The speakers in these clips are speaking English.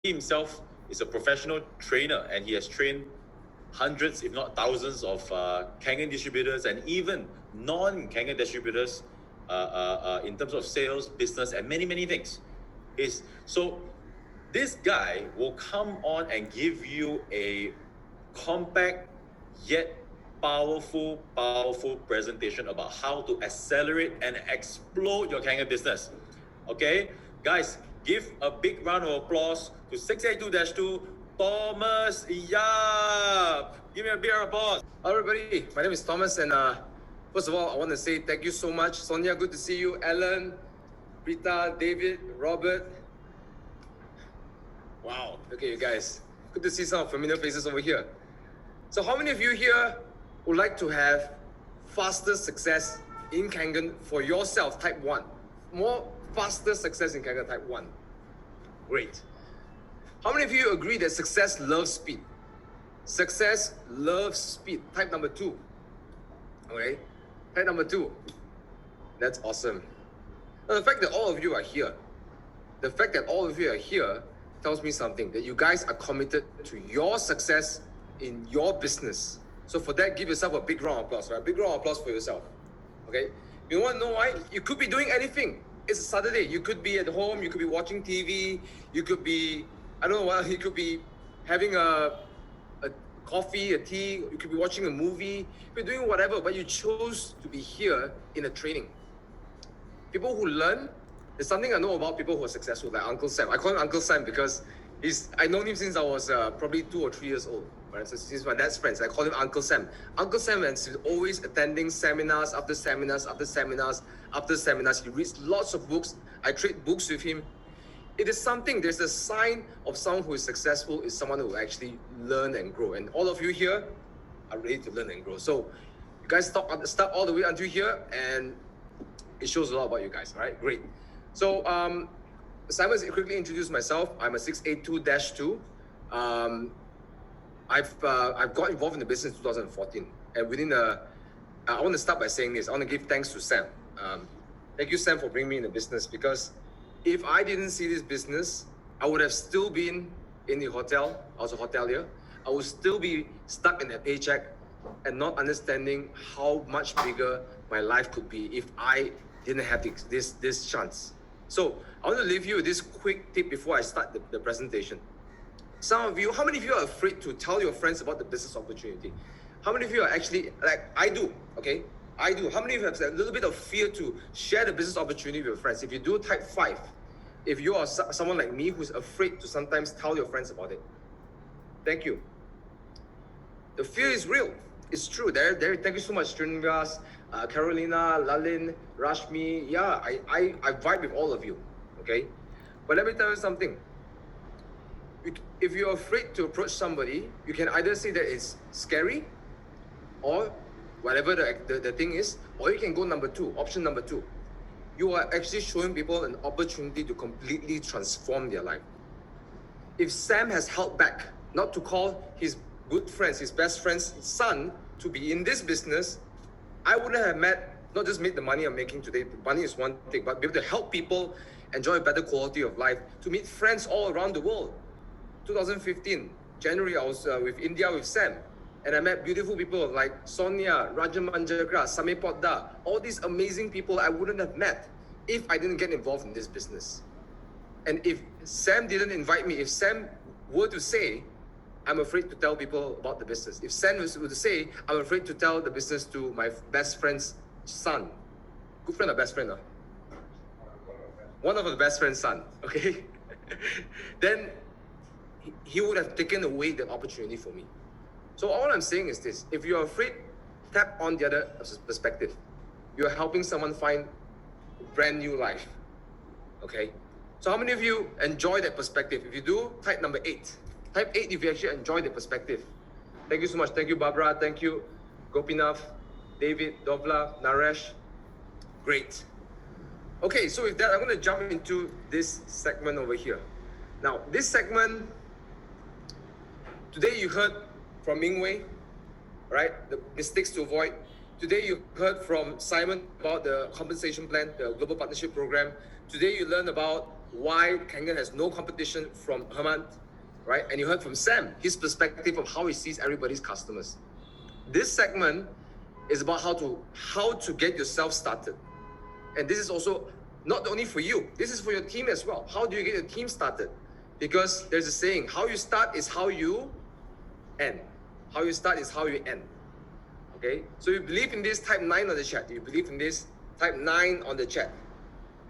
himself is a professional trainer, and he has trained hundreds, if not thousands, of Kangen distributors and even non-Kangen distributors in terms of sales, business, and many things. So this guy will come on and give you a compact yet powerful presentation about how to accelerate and explode your Kangen business. Okay, guys, give a big round of applause to 682-2 Thomas Yap. Give me a big round of applause. Hello everybody, my name is Thomas, and first of all, I want to say thank you so much. Sonia, good to see you. Alan, Rita, David, Robert. Wow, okay, you guys. Good to see some familiar faces over here. So how many of you here would like to have faster success in Kangen for yourself, type 1? More faster success in Kangen, type 1. Great. How many of you agree that success loves speed? Success loves speed, type number 2. Okay, type number 2. That's awesome. Now, the fact that all of you are here, tells me something, that you guys are committed to your success in your business. So for that, give yourself a big round of applause, right? Big round of applause for yourself. Okay? You want to know why? You could be doing anything. It's a Saturday. You could be at home. You could be watching TV. You could be, I don't know what, you could be having a coffee, a tea. You could be watching a movie. You could be doing whatever, but you chose to be here in a training. People who learn, there's something I know about people who are successful, like Uncle Sam. I call him Uncle Sam because I known him since I was probably 2 or 3 years old. Right? So he's my dad's friend. So I call him Uncle Sam. Uncle Sam is always attending seminars after seminars after seminars after seminars. He reads lots of books. I trade books with him. It is something, there's a sign of someone who is successful is someone who will actually learn and grow. And all of you here are ready to learn and grow. So you guys start all the way until here, and it shows a lot about you guys. All right, great. So Simon, quickly introduce myself. I'm a 682-2. I've got involved in the business in 2014, and I want to start by saying this. I want to give thanks to Sam. Thank you, Sam, for bringing me in the business, because if I didn't see this business, I would have still been in the hotel. I was a hotelier. I would still be stuck in that paycheck and not understanding how much bigger my life could be if I didn't have this chance. So I want to leave you with this quick tip before I start the presentation. Some of you, how many of you are afraid to tell your friends about the business opportunity? How many of you are actually, like I do, okay? I do. How many of you have a little bit of fear to share the business opportunity with your friends? If you do, type 5. If you are someone like me who's afraid to sometimes tell your friends about it. Thank you. The fear is real. It's true. Thank you so much, Srinivas, Carolina, Lalin, Rashmi. Yeah, I vibe with all of you, okay? But let me tell you something. If you're afraid to approach somebody, you can either say that it's scary, or whatever the thing is, or you can go number 2, option number 2. You are actually showing people an opportunity to completely transform their life. If Sam has held back not to call his good friends, his best friend's son to be in this business, I wouldn't have not just made the money I'm making today. The money is one thing, but be able to help people enjoy a better quality of life, to meet friends all around the world. 2015, January, I was with India with Sam, and I met beautiful people like Sonia, Rajamanjagara, Same Podda, all these amazing people I wouldn't have met if I didn't get involved in this business. And if Sam didn't invite me, if Sam were to say, I'm afraid to tell people about the business. If Sam was to say, I'm afraid to tell the business to my best friend's son. Good friend or best friend? One of the best friend's son, okay? Then he would have taken away that opportunity for me. So all I'm saying is this: if you're afraid, tap on the other perspective. You're helping someone find a brand new life, okay? So how many of you enjoy that perspective? If you do, type number 8. Type 8 if you actually enjoy the perspective. Thank you so much. Thank you, Barbara. Thank you, Gopinath, David, Dovla, Naresh. Great. Okay, so with that, I'm going to jump into this segment over here. Now, this segment, today you heard from Ming Wei, right? The mistakes to avoid. Today you heard from Simon about the compensation plan, the global partnership program. Today you learned about why Kangen has no competition from Herman, right? And you heard from Sam, his perspective of how he sees everybody's customers. This segment is about how to get yourself started. And this is also not only for you, this is for your team as well. How do you get your team started? Because there's a saying, how you start is how you end. How you start is how you end. Okay? So you believe in this, type 9 on the chat. You believe in this, type 9 on the chat.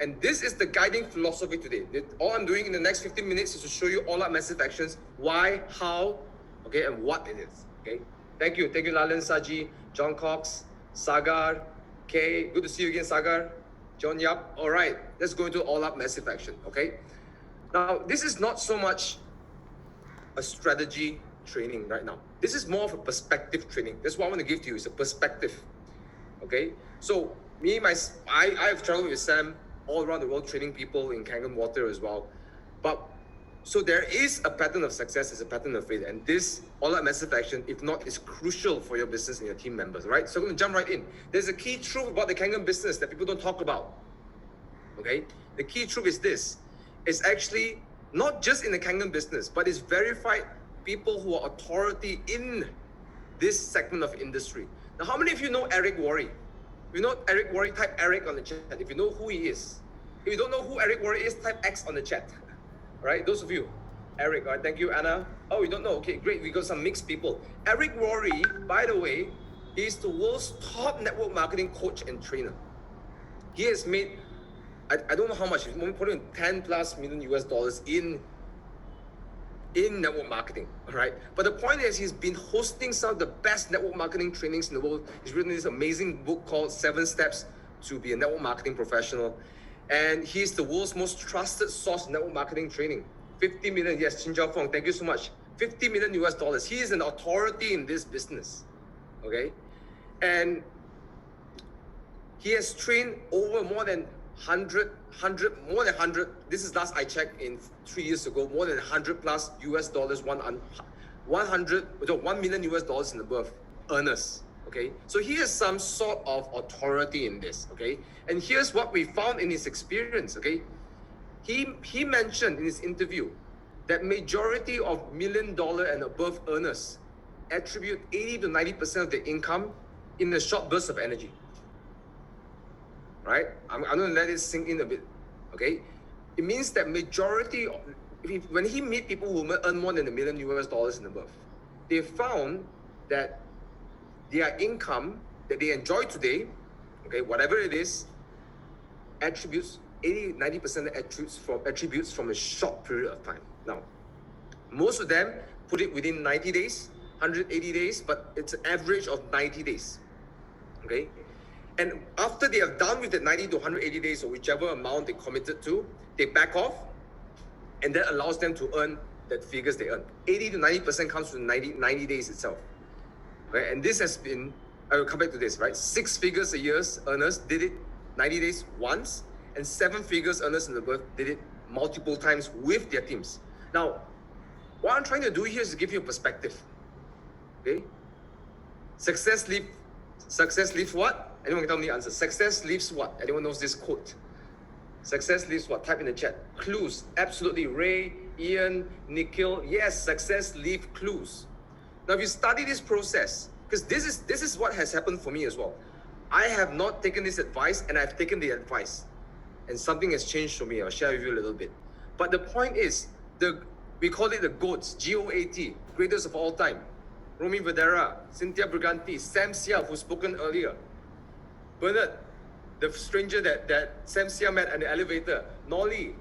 And this is the guiding philosophy today. All I'm doing in the next 15 minutes is to show you all our massive actions, why, how, okay, and what it is. Okay? Thank you, Lalan, Saji, John Cox, Sagar, Kay. Good to see you again, Sagar. John Yap. All right, let's go into all up massive action. Okay. Now, this is not so much a strategy training right now. This is more of a perspective training. That's what I want to give to you, is a perspective. Okay. So I have traveled with Sam all around the world training people in Kangen water as well. But so there is a pattern of success, there's a pattern of failure, and this all out massive action, if not, is crucial for your business and your team members, right? So I'm going to jump right in. There's a key truth about the Kangen business that people don't talk about. Okay, the key truth is this: it's actually not just in the Kangen business, but it's verified people who are authority in this segment of industry. Now, how many of you know Eric Worre? If you know Eric Worre, type Eric on the chat. If you know who he is. If you don't know who Eric Worre is, type X on the chat. Right, those of you. Eric, all right, thank you, Anna. Oh, you don't know? Okay, great. We got some mixed people. Eric Worre, by the way, he's the world's top network marketing coach and trainer. He has made, I don't know how much, he's putting $10+ million US in network marketing, all right? But the point is, he's been hosting some of the best network marketing trainings in the world. He's written this amazing book called 7 Steps to be a Network Marketing Professional. And he's the world's most trusted source of network marketing training. 50 million, yes, Chin Jiao Feng, thank you so much. $50 million US. He is an authority in this business, okay? And he has trained over more than 100, this is last I checked in 3 years ago, more than 100+ US, $1 million US and above earners. Okay, so he has some sort of authority in this. Okay, and here's what we found in his experience. Okay, he mentioned in his interview that majority of $1 million and above earners attribute 80 to 90% of their income in a short burst of energy. Right, I'm going to let it sink in a bit. Okay, it means that majority of, when he meet people who earn more than $1 million US and above, they found that their income that they enjoy today, okay, whatever it is, attributes 80-90% attributes from a short period of time. Now, most of them put it within 90 days, 180 days, but it's an average of 90 days. Okay, and after they are done with the 90 to 180 days or whichever amount they committed to, they back off, and that allows them to earn that figures they earn. 80 to 90% comes from 90 days itself. Right? And this has been, I will come back to this, right? 6 figures a year earners did it 90 days once, and 7 figures earners and above did it multiple times with their teams. Now, what I'm trying to do here is to give you a perspective. Okay? Success leaves what? Anyone can tell me the answer. Success leaves what? Anyone knows this quote? Success leaves what? Type in the chat. Clues. Absolutely. Ray, Ian, Nikhil. Yes, success leaves clues. Now, if you study this process, because this is what has happened for me as well. I have not taken this advice, and I've taken the advice, and something has changed for me. I'll share with you a little bit. But the point is, we call it the GOATs, G-O-A-T, greatest of all time. Romy Vadera, Cynthia Briganti, Sam Seah, who's spoken earlier, Bernard, the stranger that Sam Seah met at the elevator, Nolly,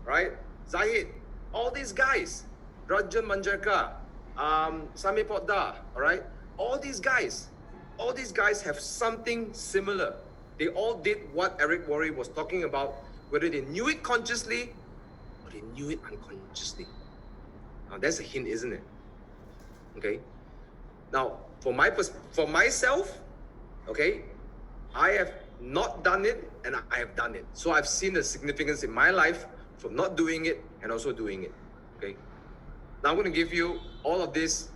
right? Zahid, all these guys, Rajan Manjarka, Sami Potda, all right? All these guys have something similar. They all did what Eric Worre was talking about, whether they knew it consciously or they knew it unconsciously. Now that's a hint, isn't it? Okay. Now, for myself, okay, I have not done it and I have done it. So I've seen the significance in my life from not doing it and also doing it. Okay. Now I'm going to give you all of this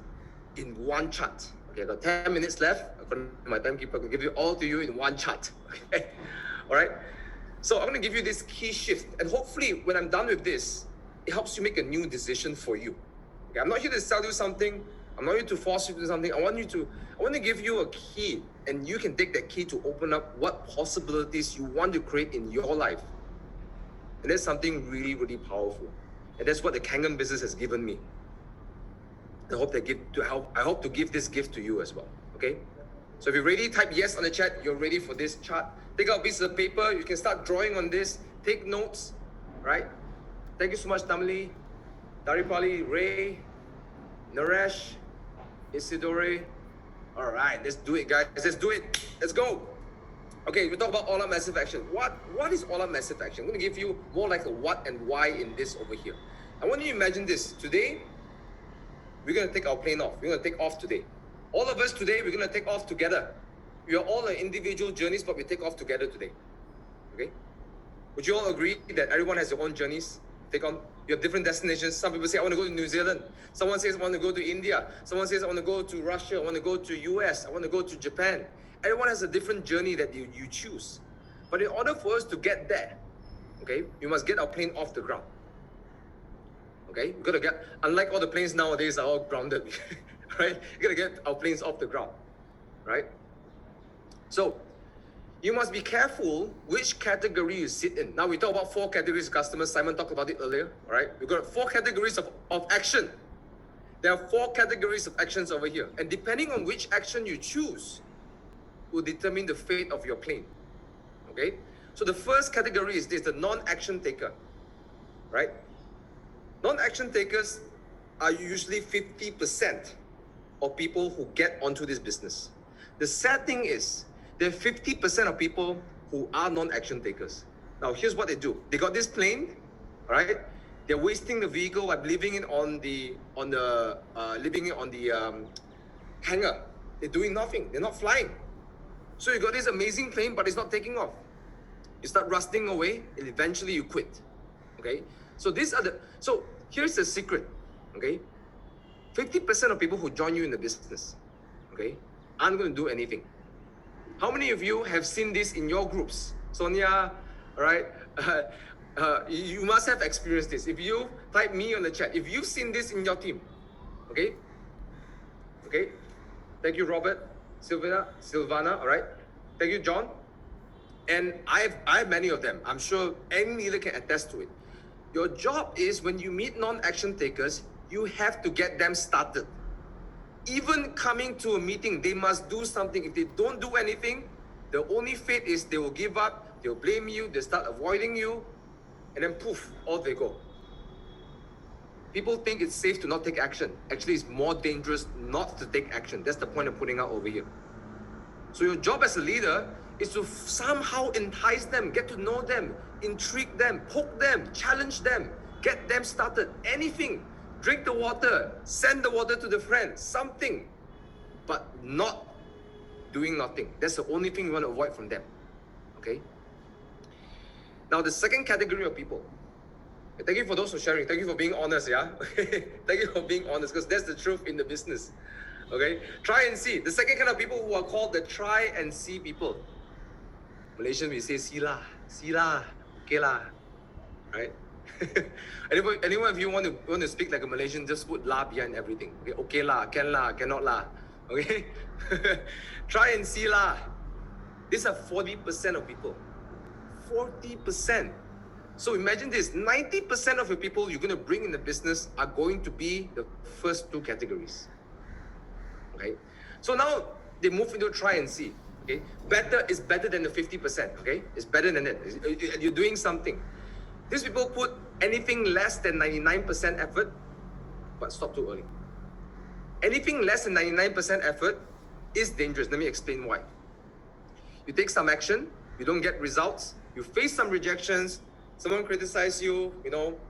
in one chart. Okay, I got 10 minutes left. my timekeeper, will give it all to you in one chart. Okay, all right. So I'm going to give you this key shift, and hopefully, when I'm done with this, it helps you make a new decision for you. Okay, I'm not here to sell you something. I'm not here to force you to do something. I want to give you a key, and you can take that key to open up what possibilities you want to create in your life. And that's something really, really powerful. And that's what the Kangen business has given me. I hope to give this gift to you as well. Okay? So if you're ready, type yes on the chat. You're ready for this chart. Take out a piece of paper. You can start drawing on this. Take notes. Right? Thank you so much, Tamili, Daripali, Ray, Naresh, Isidore. All right, let's do it, guys. Let's do it. Let's go. Okay, we talk about all-out massive action. What is all-out massive action? I'm going to give you more like a what and why in this over here. I want you to imagine this. Today, we're going to take our plane off. We're going to take off today. All of us today, we're going to take off together. We are all on individual journeys, but we take off together today. Okay? Would you all agree that everyone has their own journeys? You have different destinations. Some people say, I want to go to New Zealand. Someone says, I want to go to India. Someone says, I want to go to Russia. I want to go to US. I want to go to Japan. Everyone has a different journey that you choose. But in order for us to get there, okay, you must get our plane off the ground. Okay? You gotta get, unlike all the planes nowadays are all grounded, right? You gotta get our planes off the ground, right? So, you must be careful which category you sit in. Now we talk about 4 categories of customers. Simon talked about it earlier, all right? We've got 4 categories of action. There are 4 categories of actions over here. And depending on which action you choose, will determine the fate of your plane, okay? So the first category is this, the non-action taker, right? Non-action takers are usually 50% of people who get onto this business. The sad thing is, there are 50% of people who are non-action takers. Now, here's what they do. They got this plane, right? They're wasting the vehicle by leaving it on the hangar. They're doing nothing. They're not flying. So you got this amazing plane, but it's not taking off. You start rusting away, and eventually you quit. Okay? So here's the secret. Okay? 50% of people who join you in the business, okay, aren't going to do anything. How many of you have seen this in your groups? Sonia, all right? You must have experienced this. If you type me on the chat, if you've seen this in your team, okay? Okay? Thank you, Robert. Silvana, all right? Thank you, John. And I have many of them. I'm sure any leader can attest to it. Your job is, when you meet non-action takers, you have to get them started. Even coming to a meeting, they must do something. If they don't do anything, the only fate is they will give up, they'll blame you, they start avoiding you, and then poof, off they go. People think it's safe to not take action. Actually, it's more dangerous not to take action. That's the point of putting out over here. So your job as a leader is to somehow entice them, get to know them, intrigue them, poke them, challenge them, get them started. Anything. Drink the water, send the water to the friend, something. But not doing nothing. That's the only thing we want to avoid from them. Okay? Now, the second category of people. Thank you for those who are sharing. Thank you for being honest, yeah? Thank you for being honest, because that's the truth in the business. Okay? Try and see. The second kind of people who are called the try and see people. Malaysian, we say, see lah, okay lah. Right? Anyone of you want to speak like a Malaysian, just put lah behind everything. Okay lah, can lah, cannot lah. Okay? Try and see lah. These are 40% of people. 40%. So imagine this, 90% of the people you're going to bring in the business are going to be the first 2 categories. Okay? So now they move into try and see. Okay? Better is better than the 50%. Okay? It's better than that. You're doing something. These people put anything less than 99% effort, but stop too early. Anything less than 99% effort is dangerous. Let me explain why. You take some action, you don't get results, you face some rejections, someone criticizes you,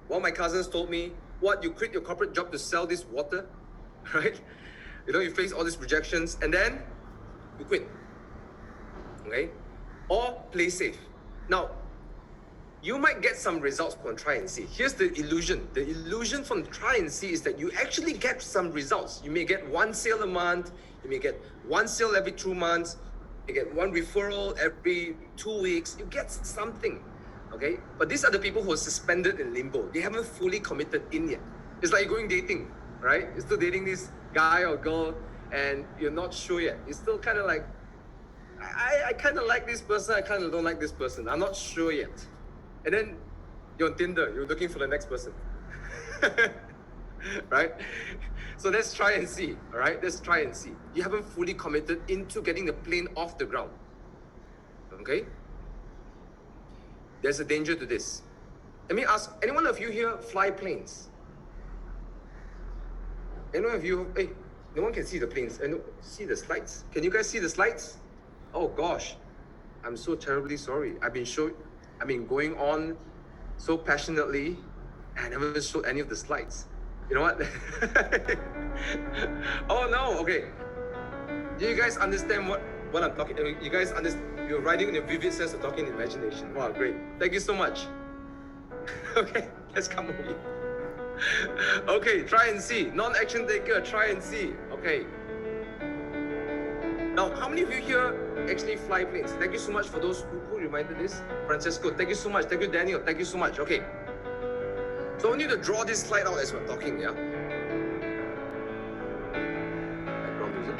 one of my cousins told me, what, you quit your corporate job to sell this water, right? You face all these rejections, and then you quit, okay? Or play safe. Now, you might get some results from try and see. Here's the illusion. The illusion from try and see is that you actually get some results. You may get one sale a month, you may get one sale every 2 months, you get one referral every 2 weeks, you get something, okay? But these are the people who are suspended in limbo. They haven't fully committed in yet. It's like going dating, right? You're still dating this guy or girl and you're not sure yet. It's still kind of like, I kind of like this person, I kind of don't like this person. I'm not sure yet. And then you're on Tinder, you're looking for the next person. Right? So let's try and see, all right? Let's try and see. You haven't fully committed into getting the plane off the ground. Okay? There's a danger to this. Let me ask, anyone of you here fly planes? Anyone of you, hey, no one can see the planes. See the slides? Can you guys see the slides? Oh gosh, I'm so terribly sorry. I've been going on so passionately and I never showed any of the slides. You know what? Oh no, okay. Do you guys understand what I'm talking? You guys understand? You're writing in a vivid sense of talking in imagination. Wow, great. Thank you so much. Okay, let's come over here. Okay, try and see. Non-action taker, try and see. Okay. Now, how many of you here actually fly planes? Thank you so much for those who reminded this. Francesco, thank you so much. Thank you, Daniel. Thank you so much. Okay. So I want you to draw this slide out as we're talking, yeah? Background music.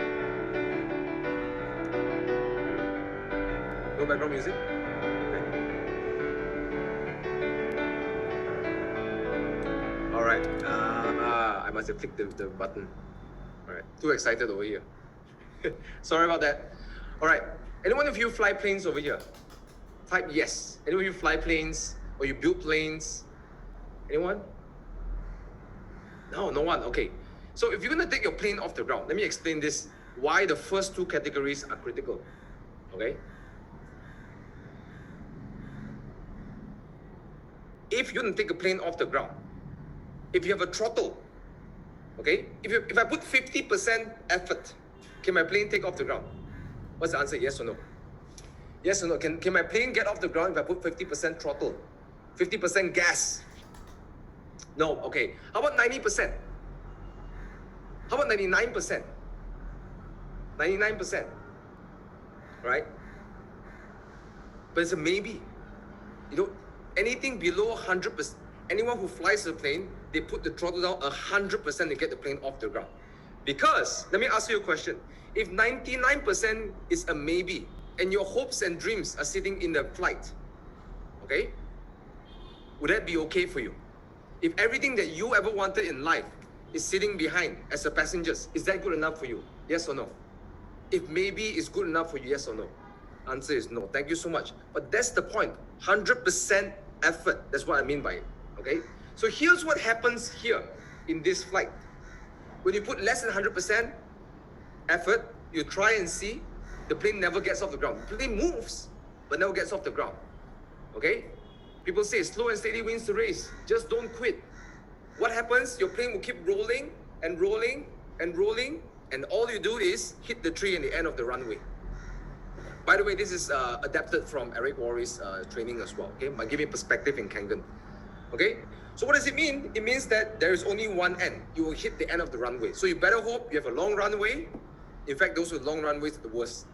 No background music? Okay. All right. I must have clicked the button. All right. Too excited over here. Sorry about that. All right. Anyone of you fly planes over here? Type yes. Anyone of you fly planes or you build planes? Anyone? No one. Okay. So if you're going to take your plane off the ground, let me explain this, why the first two categories are critical. Okay? If you're going to take a plane off the ground, if you have a throttle, okay? If I put 50% effort, can my plane take off the ground? What's the answer? Yes or no? Yes or no? Can my plane get off the ground if I put 50% throttle? 50% gas? No. Okay. How about 90%? How about 99%? 99%. Right? But it's a maybe. You know, anything below 100%, anyone who flies a plane, they put the throttle down 100% to get the plane off the ground. Because, let me ask you a question. If 99% is a maybe, and your hopes and dreams are sitting in the flight, okay? Would that be okay for you? If everything that you ever wanted in life is sitting behind as a passenger, is that good enough for you? Yes or no? If maybe is good enough for you, yes or no? Answer is no. Thank you so much. But that's the point. 100% effort. That's what I mean by it. Okay? So here's what happens here in this flight. When you put less than 100% effort, you try and see, the plane never gets off the ground. The plane moves, but never gets off the ground. Okay? People say slow and steady wins the race. Just don't quit. What happens? Your plane will keep rolling and rolling and rolling, and all you do is hit the tree in the end of the runway. By the way, this is adapted from Eric Worre's training as well. Okay, by giving perspective in Kangen. Okay, so what does it mean? It means that there is only one end. You will hit the end of the runway. So you better hope you have a long runway. In fact, those with long runways are the worst.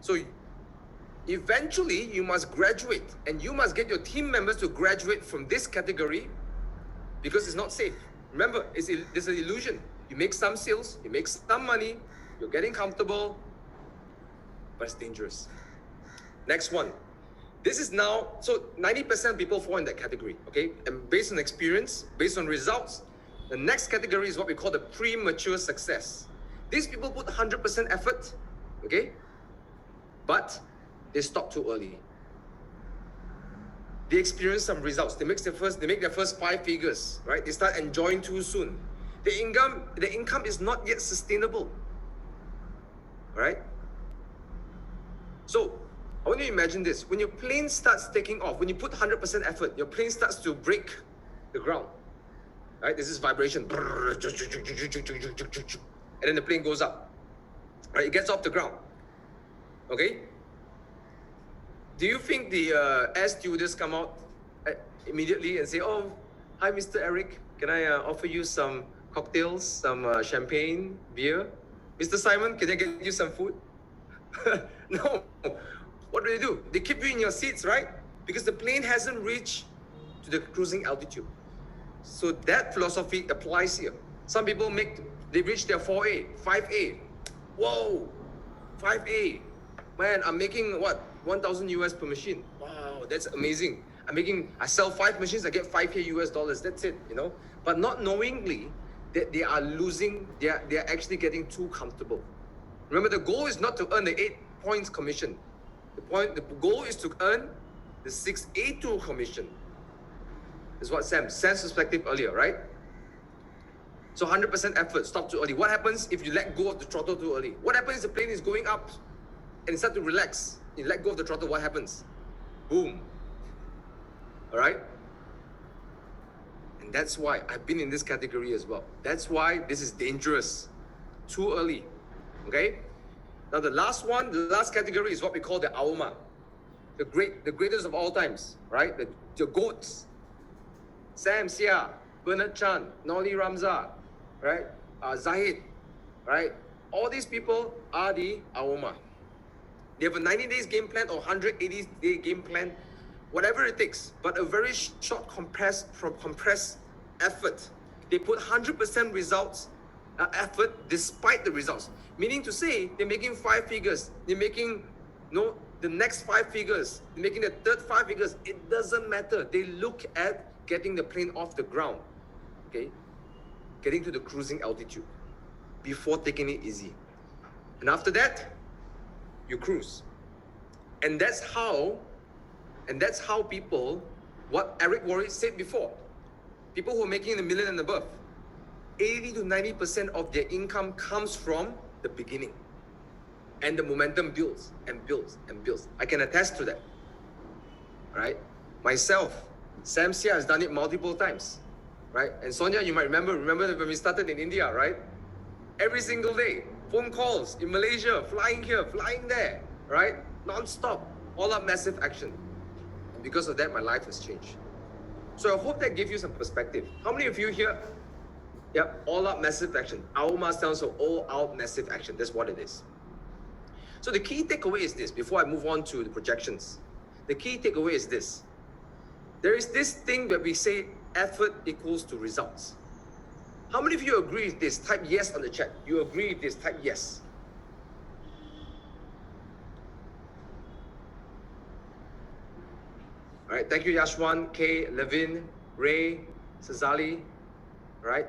So eventually you must graduate, and you must get your team members to graduate from this category because it's not safe. Remember, there's an illusion. You make some sales, you make some money, you're getting comfortable, but it's dangerous. Next one. This is now, so 90% people fall in that category, okay? And based on experience, based on results, the next category is what we call the premature success. These people put 100% effort, okay? But they stop too early. They experience some results. They make their first 5 figures, right? They start enjoying too soon. The income is not yet sustainable, all right? So I want you to imagine this. When your plane starts taking off, when you put 100% effort, your plane starts to break the ground, right? There's this vibration, and then the plane goes up, right? It gets off the ground, okay? Do you think the air stewardess come out immediately and say, "Oh, hi, Mr. Eric, can I offer you some cocktails, some champagne, beer? Mr. Simon, can I get you some food?" No. What do? They keep you in your seats, right? Because the plane hasn't reached to the cruising altitude. So that philosophy applies here. Some people they reach their 4A, 5A. Whoa, 5A. Man, I'm making what? 1,000 US per machine. Wow, that's amazing. I sell 5 machines, I get 5K US dollars. That's it, you know. But not knowingly that they are losing, they are actually getting too comfortable. Remember, the goal is not to earn the 8 points commission. The goal is to earn the 6A2 commission. Is what Sam's perspective earlier, right? So 100% effort, stop too early. What happens if you let go of the throttle too early? What happens if the plane is going up and it starts to relax? You let go of the throttle, what happens? Boom. All right? And that's why I've been in this category as well. That's why this is dangerous. Too early. Okay? Now the last category is what we call the Aoma. The greatest of all times, right? The GOATs. Sam Sia, Bernard Chan, Noli Ramza, right? Zahid, right? All these people are the Aoma. They have a 90 days game plan or 180-day game plan, whatever it takes, but a very short compressed effort. They put 100% results, effort despite the results. Meaning to say, they're making 5 figures. They're making the next 5 figures. They're making the third 5 figures. It doesn't matter. They look at getting the plane off the ground, okay? Getting to the cruising altitude before taking it easy. And after that, you cruise. And that's how people, what Eric Worre said before, people who are making $1 million and above, 80 to 90% of their income comes from the beginning. And the momentum builds and builds and builds. I can attest to that, right? Myself, Sam Sia has done it multiple times, right? And Sonia, you might remember when we started in India, right? Every single day, phone calls in Malaysia, flying here, flying there, right? Non-stop, all up massive action. And because of that, my life has changed. So I hope that gives you some perspective. How many of you here, all out massive action. AOMA stands for all out massive action. That's what it is. So the key takeaway is this, before I move on to the projections. The key takeaway is this. There is this thing that we say effort equals to results. How many of you agree with this? Type yes on the chat. You agree with this? Type yes. All right, thank you Yashwan, Kay, Levin, Ray, Sazali, all right,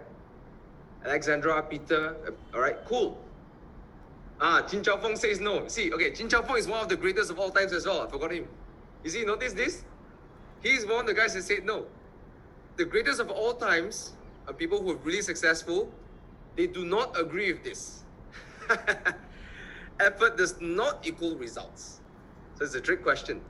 Alexandra, Peter, all right, cool. Jin Chao Feng says no. See, okay, Jin Chao Feng is one of the greatest of all times as well. I forgot him. You see, notice this? He's one of the guys that said no. The greatest of all times are people who are really successful. They do not agree with this. Effort does not equal results. So it's a trick question.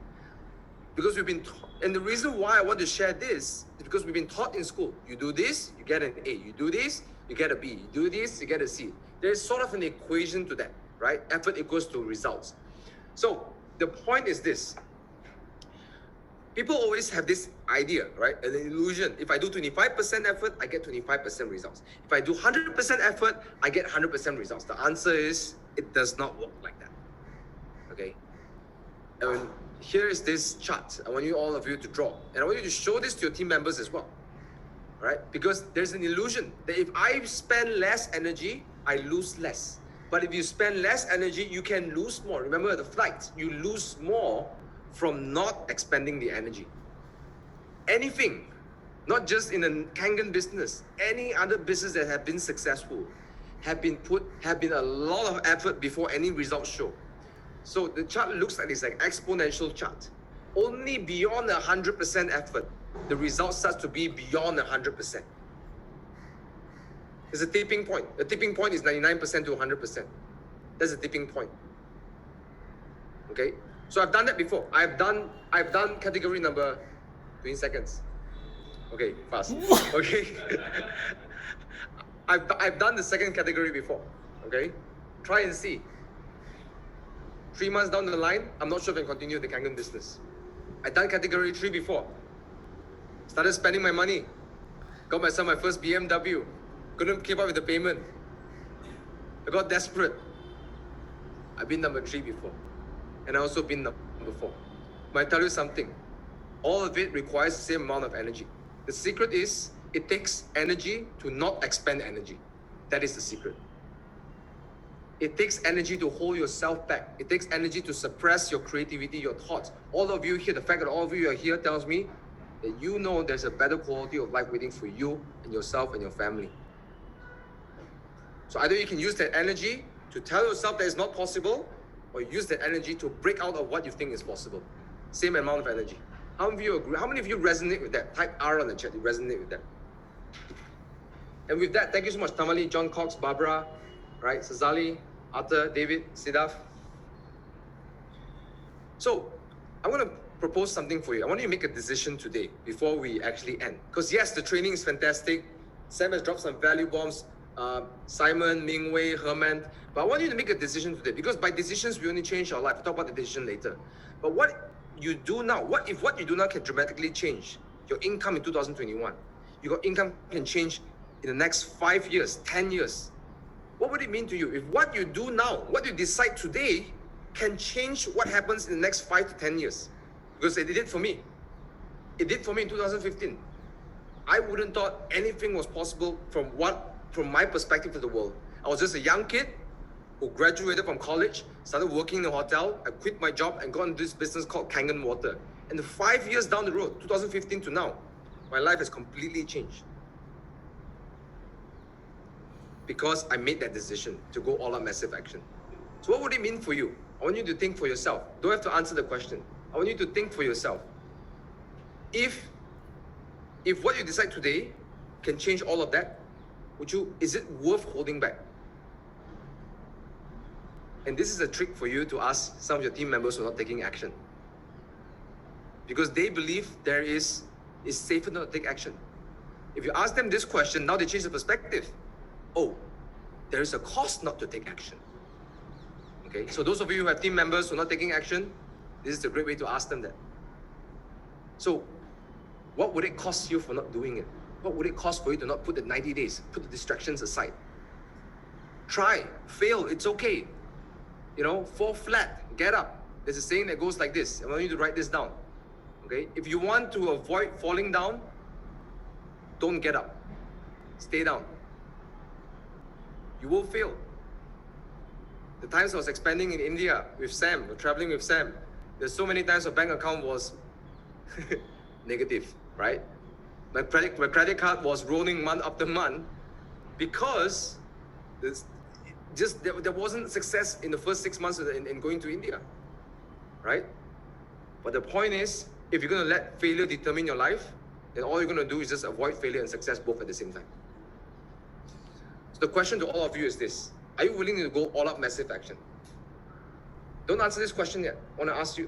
Because we've been taught, and the reason why I want to share this is because we've been taught in school. You do this, you get an A. You do this, you get a B. You do this, you get a C. There's sort of an equation to that, right? Effort equals to results. So the point is this. People always have this idea, right? An illusion. If I do 25% effort, I get 25% results. If I do 100% effort, I get 100% results. The answer is, it does not work like that. Okay? And here is this chart. I want all of you to draw. And I want you to show this to your team members as well. All right? Because there's an illusion that if I spend less energy, I lose less. But if you spend less energy, you can lose more. Remember the flight, you lose more from not expending the energy. Anything, not just in a Kangen business, any other business that have been successful, have been a lot of effort before any results show. So the chart looks like it's like exponential chart. Only beyond 100% effort, the result starts to be beyond 100%. It's a tipping point. The tipping point is 99% to 100%. That's a tipping point. Okay? So I've done that before. I've done category number 20 seconds. Okay, fast. Okay. I've done the second category before. Okay? Try and see. 3 months down the line, I'm not sure if I can continue the Kangen business. I done category 3 before. Started spending my money. Got myself my first BMW. Couldn't keep up with the payment. I got desperate. I've been number 3 before. And I also been number 4. But I tell you something. All of it requires the same amount of energy. The secret is, it takes energy to not expend energy. That is the secret. It takes energy to hold yourself back. It takes energy to suppress your creativity, your thoughts. All of you here, the fact that all of you are here tells me that you know there's a better quality of life waiting for you and yourself and your family. So either you can use that energy to tell yourself that it's not possible, or use that energy to break out of what you think is possible. Same amount of energy. How many of you agree? How many of you resonate with that? Type R on the chat, you resonate with that. And with that, thank you so much, Tamali, John Cox, Barbara, right? Sazali, Arthur, David, Siddharth. So, I want to propose something for you. I want you to make a decision today before we actually end. Because yes, the training is fantastic. Sam has dropped some value bombs. Simon, Mingwei, Herman. But I want you to make a decision today, because by decisions, we only change our life. We'll talk about the decision later. But what you do now, what if what you do now can dramatically change your income in 2021? Your income can change in the next 5 years, 10 years. What would it mean to you if what you do now, what you decide today, can change what happens in the next 5 to 10 years? Because it did for me. It did for me in 2015. I wouldn't thought anything was possible from my perspective of the world. I was just a young kid who graduated from college, started working in a hotel. I quit my job and got into this business called Kangen Water. And the 5 years down the road, 2015 to now, my life has completely changed. Because I made that decision to go all out massive action. So what would it mean for you? I want you to think for yourself. Don't have to answer the question. I want you to think for yourself. If what you decide today can change all of that, is it worth holding back? And this is a trick for you to ask some of your team members who are not taking action. Because they believe it's safer not to take action. If you ask them this question, now they change the perspective. Oh, there is a cost not to take action. Okay, so those of you who have team members who are not taking action, this is a great way to ask them that. So, what would it cost you for not doing it? What would it cost for you to not put the 90 days, put the distractions aside? Try, fail, it's okay. Fall flat, get up. There's a saying that goes like this. I want you to write this down. Okay, if you want to avoid falling down, don't get up. Stay down. You will fail. The times I was expanding in India with Sam, or traveling with Sam, there's so many times our bank account was negative, right? My credit card was rolling month after month because there wasn't success in the first 6 months in going to India, right? But the point is, if you're going to let failure determine your life, then all you're going to do is just avoid failure and success both at the same time. So the question to all of you is this: are you willing to go all out massive action? Don't answer this question yet. I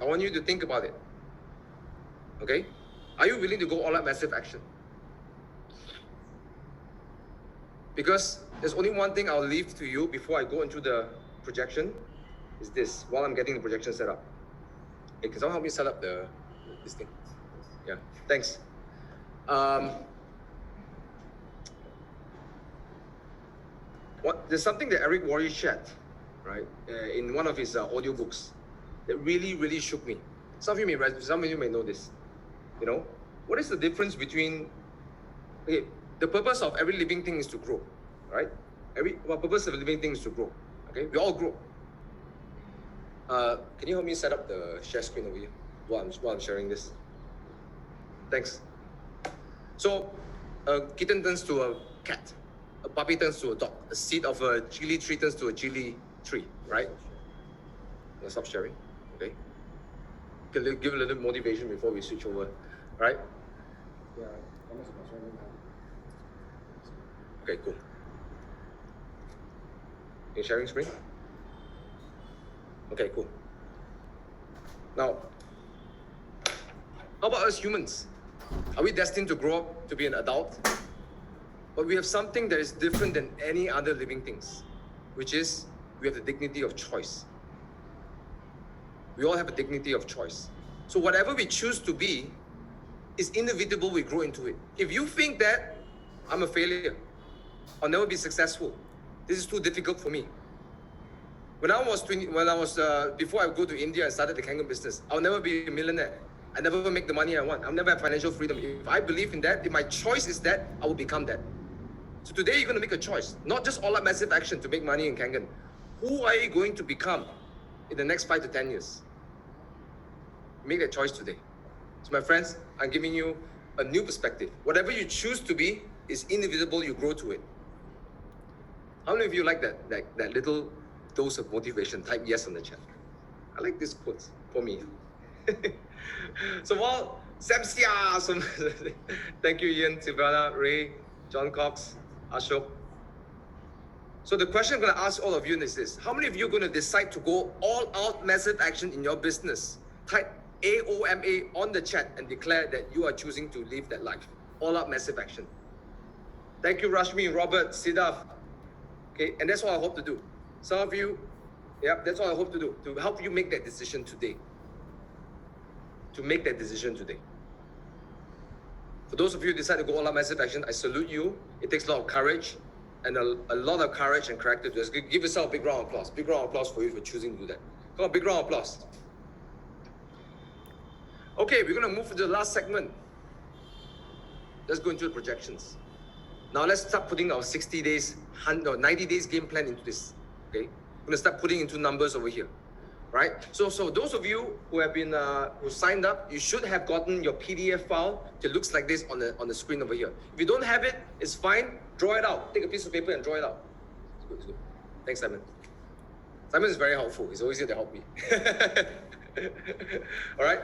want you to think about it. Okay? Are you willing to go all out massive action? This there's only one thing I'll leave to you before I go into the projection, is this, while I'm getting the projection set up. Hey, can someone help me set up this thing? Yeah, thanks. There's something that Eric Worre shared, right, in one of his audiobooks that really, really shook me. Some of you may know this. What is the difference between, the purpose of every living thing is to grow, right? The purpose of a living thing is to grow, okay? We all grow. Can you help me set up the share screen over here while I'm sharing this? Thanks. So, a kitten turns to a cat. A puppy turns to a dog. A seed of a chili tree turns to a chili tree, right? Let's stop sharing, okay? Give a little motivation before we switch over, right? Yeah, okay, cool. You sharing screen? Okay, cool. Now, how about us humans? Are we destined to grow up to be an adult? But we have something that is different than any other living things, which is we have the dignity of choice. We all have a dignity of choice. So whatever we choose to be is inevitable, we grow into it. If you think that I'm a failure, I'll never be successful, this is too difficult for me. Before I go to India and started the Kangen business, I'll never be a millionaire. I never make the money I want. I'll never have financial freedom. If I believe in that, if my choice is that, I will become that. So today you're going to make a choice, not just all out massive action to make money in Kangen. Who are you going to become in the next 5 to 10 years? Make that choice today. So my friends, I'm giving you a new perspective. Whatever you choose to be is inevitable, you grow to it. How many of you like that little dose of motivation? Type yes on the chat. I like this quote for me. So while Samsia, thank you Ian, Sivana, Ray, John Cox, Ashok. So the question I'm going to ask all of you is this: how many of you are going to decide to go all out massive action in your business? Type AOMA on the chat and declare that you are choosing to live that life. All out massive action. Thank you Rashmi, Robert, Siddharth. Okay, and that's what I hope to do. Some of you, that's what I hope to do, to help you make that decision today. To make that decision today. For those of you who decide to go all out massive action, I salute you. It takes a lot of courage and a lot of courage and character to do. Give yourself a big round of applause. Big round of applause for you for choosing to do that. Come on, big round of applause. Okay, we're going to move to the last segment. Let's go into the projections. Now let's start putting our 90 days game plan into this. Okay, we're going to start putting into numbers over here. Right? So those of you who have been who signed up, you should have gotten your PDF file. It looks like this on the screen over here. If you don't have it, it's fine. Draw it out. Take a piece of paper and draw it out. It's good. It's good. Thanks, Simon. Simon is very helpful. He's always here to help me. All right.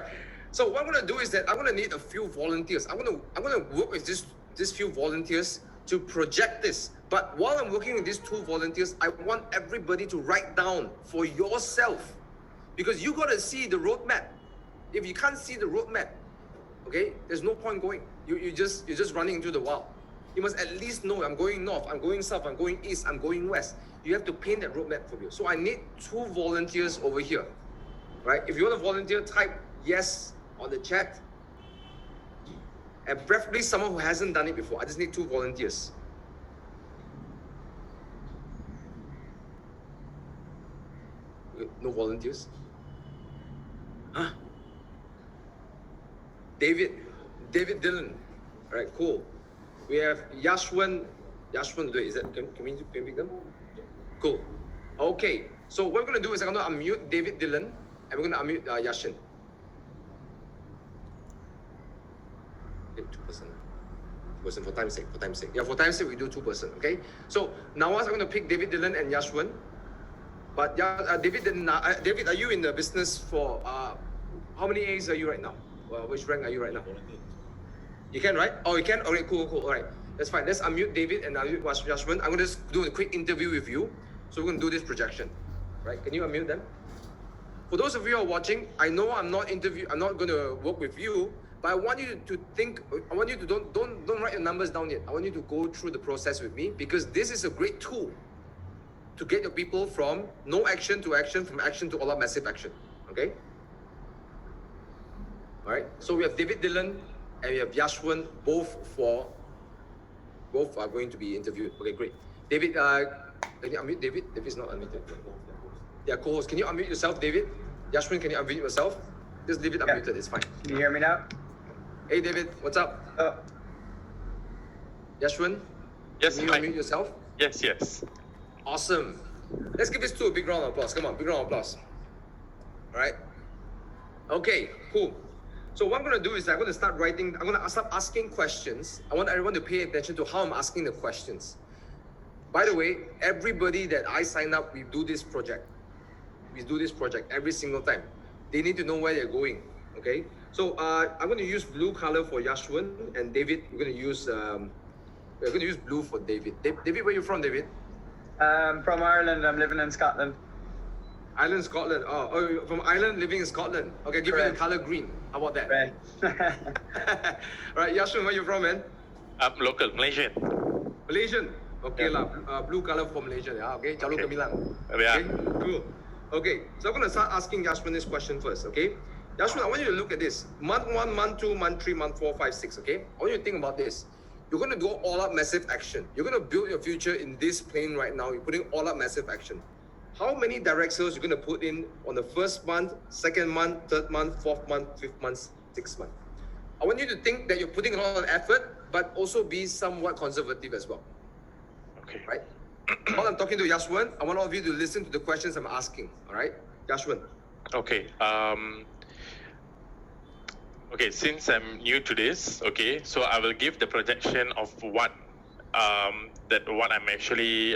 So what I'm going to do is that I'm going to need a few volunteers. I'm going to work with this few volunteers to project this. But while I'm working with these 2 volunteers, I want everybody to write down for yourself. Because you got to see the roadmap. If you can't see the roadmap, okay, there's no point going. You're just running into the wall. You must at least know I'm going north, I'm going south, I'm going east, I'm going west. You have to paint that roadmap for you. So I need 2 volunteers over here, right? If you want to volunteer, type yes on the chat. And preferably someone who hasn't done it before. I just need 2 volunteers. No volunteers? Huh? David Dillon. All right, cool. We have Yashwan. Is that, can we pick them? Cool. Okay, so what we're going to do is I'm going to unmute David Dillon and we're going to unmute Yashin. Okay, 2% for time's sake. Yeah, for time's sake, we do 2%, okay? So now I'm going to pick David Dillon and Yashwan. But David, are you in the business for, how many A's are you right now? Which rank are you right now? You can, right? Oh, you can? Okay, cool. All right, that's fine. Let's unmute David and unmute Yashwan. I'm going to just do a quick interview with you. So we're going to do this projection, right? Can you unmute them? For those of you who are watching, I know I'm not going to work with you, but I want you to think, I want you to don't write your numbers down yet. I want you to go through the process with me because this is a great tool to get your people from no action to action, from action to all out massive action, okay? All right, so we have David Dillon and we have Yashwan, both are going to be interviewed. Okay, great. David, can you unmute David? David's not unmuted. Yeah, co-host, can you unmute yourself, David? Yashwan, can you unmute yourself? Just leave it unmuted, it's fine. Can you hear me now? Hey David, what's up? Yashwan? Yes, can you unmute yourself? Yes. Awesome. Let's give this to a big round of applause. Come on, big round of applause. All right. Okay, cool. So what I'm going to do is I'm going to start asking questions. I want everyone to pay attention to how I'm asking the questions. By the way, everybody that I sign up, we do this project. We do this project every single time. They need to know where they're going. Okay. So I'm going to use blue color for Yashwan and David. We're going to use blue for David. David, where are you from, David? From Ireland. I'm living in Scotland. Ireland, Scotland. Oh, you're from Ireland, living in Scotland. Okay, give me the color green. How about that? Right. All right, Yashun, where you from, man? I'm local, Malaysian. Malaysian. Okay, blue color for Malaysia. Yeah, okay. Jalur Gemilang. Yeah. Okay, cool. Okay, so I'm going to start asking Yashwin this question first, okay? Yashwin, I want you to look at this. Month 1, month 2, month 3, month 4, 5, 6, okay? I want you to think about this. You're going to go all out massive action. You're going to build your future in this plane right now. You're putting all out massive action. How many direct sales you're going to put in on the first month, second month, third month, fourth month, fifth month, sixth month? I want you to think that you're putting a lot of effort, but also be somewhat conservative as well, Okay. right? While I'm talking to Yashwin, I want all of you to listen to the questions I'm asking, all right? Yashwin. Okay. Okay. Since I'm new to this, okay, so I will give the projection of what what I'm actually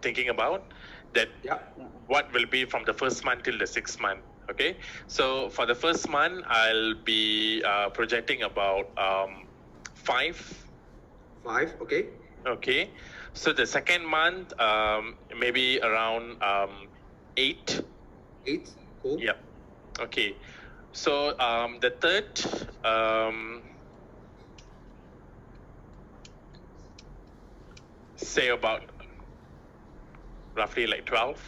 thinking about. That Yeah. what will be from the first month till the sixth month. Okay. So for the first month, I'll be projecting about 5. 5, okay? Okay. So the second month, maybe around 8. 8, cool. Yep. Okay. So the third, say about roughly like 12.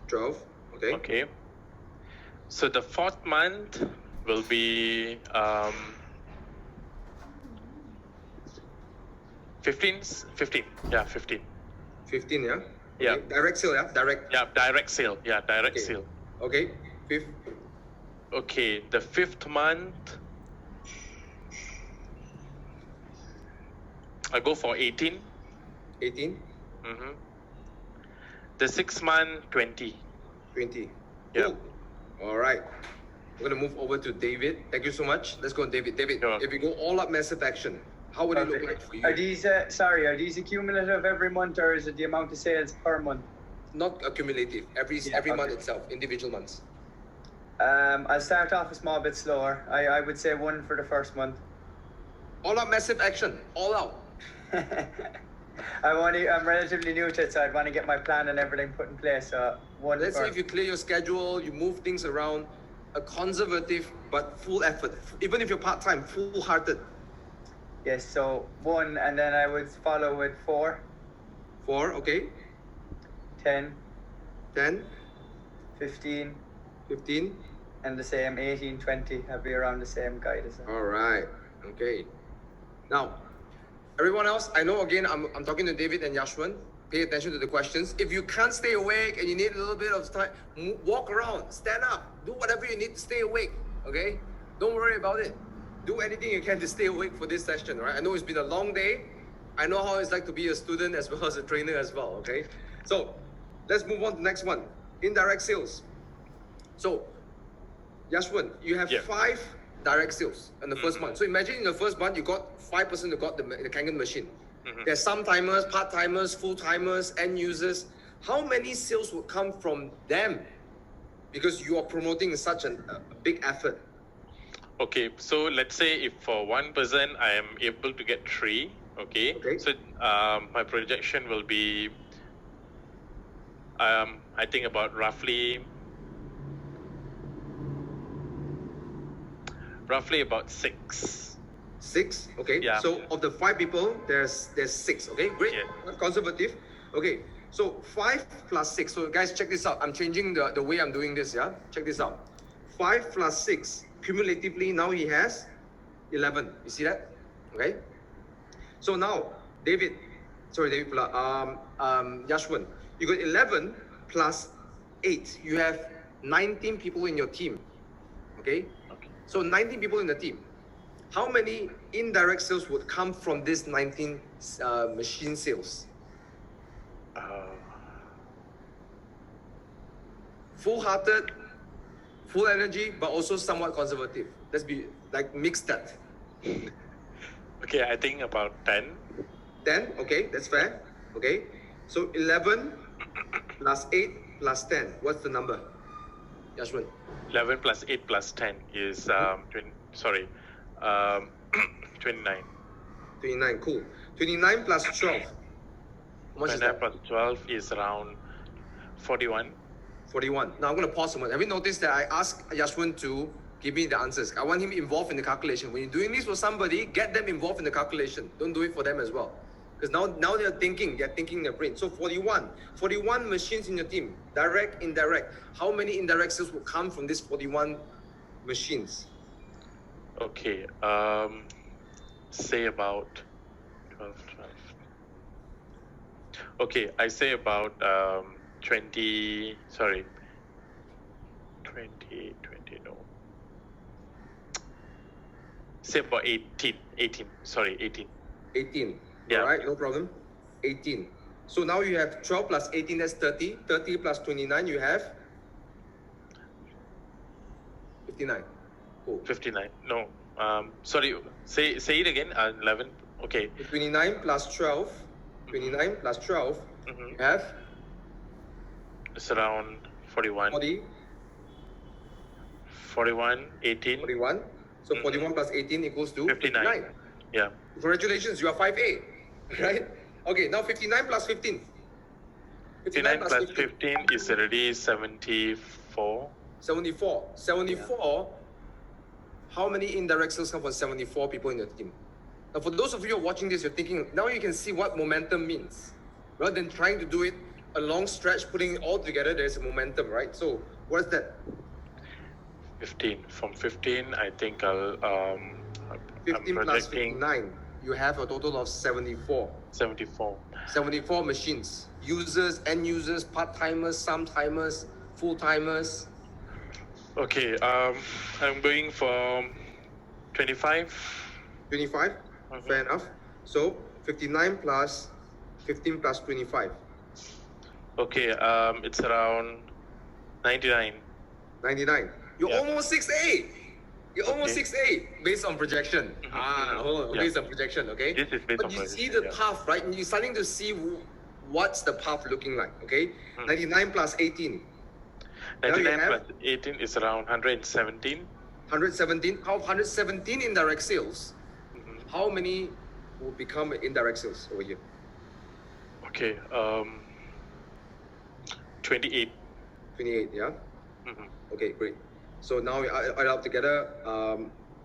12, okay? Okay. So the fourth month will be 15. Yeah, 15. 15, yeah? Yeah. Okay. Direct sale, yeah? Direct. Yeah, direct sale. Yeah, direct Okay. sale. Okay. 5th, Okay, the fifth month, I go for 18. 18, Mm-hmm. The sixth month, 20. 20. Yeah. Cool. All right. We're going to move over to David. Thank you so much. Let's go on David. David, Sure. if we go all up massive action, how would it look like for you? Are these are these accumulative every month, or is it the amount of sales per month? Not accumulative. Every month okay. itself, individual months. I'll start off a small bit slower. I would say 1 for the first month. All out massive action. All out. I'm relatively new to it, so I'd want to get my plan and everything put in place. So 1 Let's say first. if you clear your schedule, you move things around, a conservative but full effort. Even if you're part-time, full-hearted. Yes, so 1, and then I would follow with 4, 4, okay? 10, 10, 15, 15. and the same 18, 20. I'll be around the same guide as that. All right. Okay. Now, everyone else, I know again, I'm talking to David and Yashwin. Pay attention to the questions. If you can't stay awake and you need a little bit of time, walk around, stand up, do whatever you need to stay awake. Okay? Don't worry about it. Do anything you can to stay awake for this session. Right? I know it's been a long day. I know how it's like to be a student as well as a trainer as well. Okay? So let's move on to the next one. Indirect sales. So, Yashwin, you have Yeah. 5 direct sales in the first month. So imagine in the first month you got 5% who got the Kangen machine. There's some timers, part timers, full timers, end users. How many sales would come from them? Because you are promoting such a big effort. Okay, so let's say if for one person I am able to get 3, okay? Okay. So my projection will be, I think about roughly about 6. 6, okay? Yeah. So of the 5 people, there's 6, okay? Great. Yeah. Conservative. Okay. So 5 plus 6. So guys, check this out. I'm changing the way I'm doing this, yeah? Check this out. 5 plus 6. Cumulatively, now he has 11. You see that? Okay? So now, Yashwin, you got 11 plus 8. You have 19 people in your team. Okay? Okay. So 19 people in the team. How many indirect sales would come from this 19 machine sales? Full-hearted, full energy, but also somewhat conservative. Let's be like mix that. Okay, I think about 10. 10, okay, that's fair. Okay, so 11 plus 8 plus 10. What's the number? Yashwin. 11 plus 8 plus 10 is 29. 29, cool. 29 plus 12. How much is 29 that? plus 12 is around 41. 41. Now I'm going to pause a moment. Have you noticed that I asked Yashwin to give me the answers? I want him involved in the calculation. When you're doing this for somebody, get them involved in the calculation. Don't do it for them as well. Because now they're thinking their brain. So 41 machines in your team, direct, indirect. How many indirect sales will come from these 41 machines? Okay. Say about 12. Okay, I say about 20. Sorry, 20. No. Say about 18. 18. Sorry, 18. 18. Yeah. All right, no problem. 18. So now you have 12 plus 18, that's 30. 30 plus 29, you have 59. Cool. 59. No. Sorry. Say it again. 11. Okay. 29 plus 12. 29 plus 12, you have It's around 41. 40. 41. 18. 41. So 41 plus 18 equals to 59. Yeah. Congratulations, you are 5A. Right? Okay, now 59 plus 15. 59 plus 15 is already 74. 74. 74. How indirect indirect sales come from 74 people in your team? Now, for those of you who are watching this, you're thinking, now you can see what momentum means. Rather than trying to do it a long stretch, putting it all together, there's a momentum, right? So, what is that? 15. From 15, I think I'll 15 I'm plus projecting 59. You have a total of 74. 74. 74 machines. Users, end users, part-timers, some-timers, full-timers. Okay, I'm going for 25. 25? Fair enough. So, 59 plus 15 plus 25. Okay, it's around 99. 99. You're Yeah. almost 6A. You're almost Okay. 6A based on projection. Hold on. Yeah. Based on projection, okay? This is based but on you see projection, the yeah. path, right? And you're starting to see what's the path looking like, okay? 99 plus 18. Now you 99 have plus 18 is around 117. 117. How 117 indirect sales? How many will become indirect sales over here? Okay, 28. 28, yeah? Mhm. Okay, great. So now we add up together,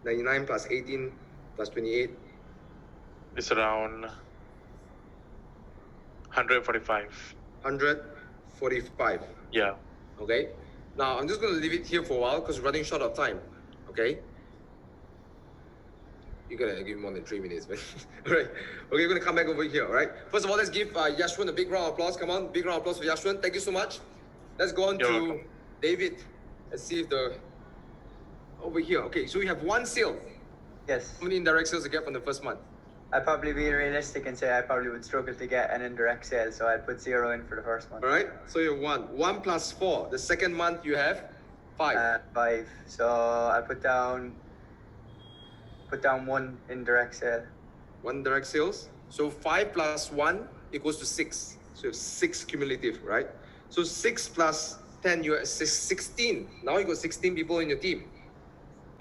99 plus 18 plus 28. It's around 145. 145. Yeah. Okay. Now I'm just going to leave it here for a while because we're running short of time. Okay. You're gonna give me more than 3 minutes, man. All right. Okay, we're gonna come back over here. All right. First of all, let's give Yashwin a big round of applause. Come on, big round of applause for Yashwin. Thank you so much. Let's go on You're to welcome. David. Let's see if the over here. Okay, so we have one sale. Yes. How many indirect sales you get from the first month? I'd probably be realistic and say I probably would struggle to get an indirect sale, so I'd put 0 in for the first one. All right. So you have 1. 1 plus 4. The second month you have 5. 5. So I put down 1 indirect sale. 1 direct sales. So 5 plus 1 equals to 6. So you have 6 cumulative, right? So 6 plus 10, you're at 16. Now you got 16 people in your team.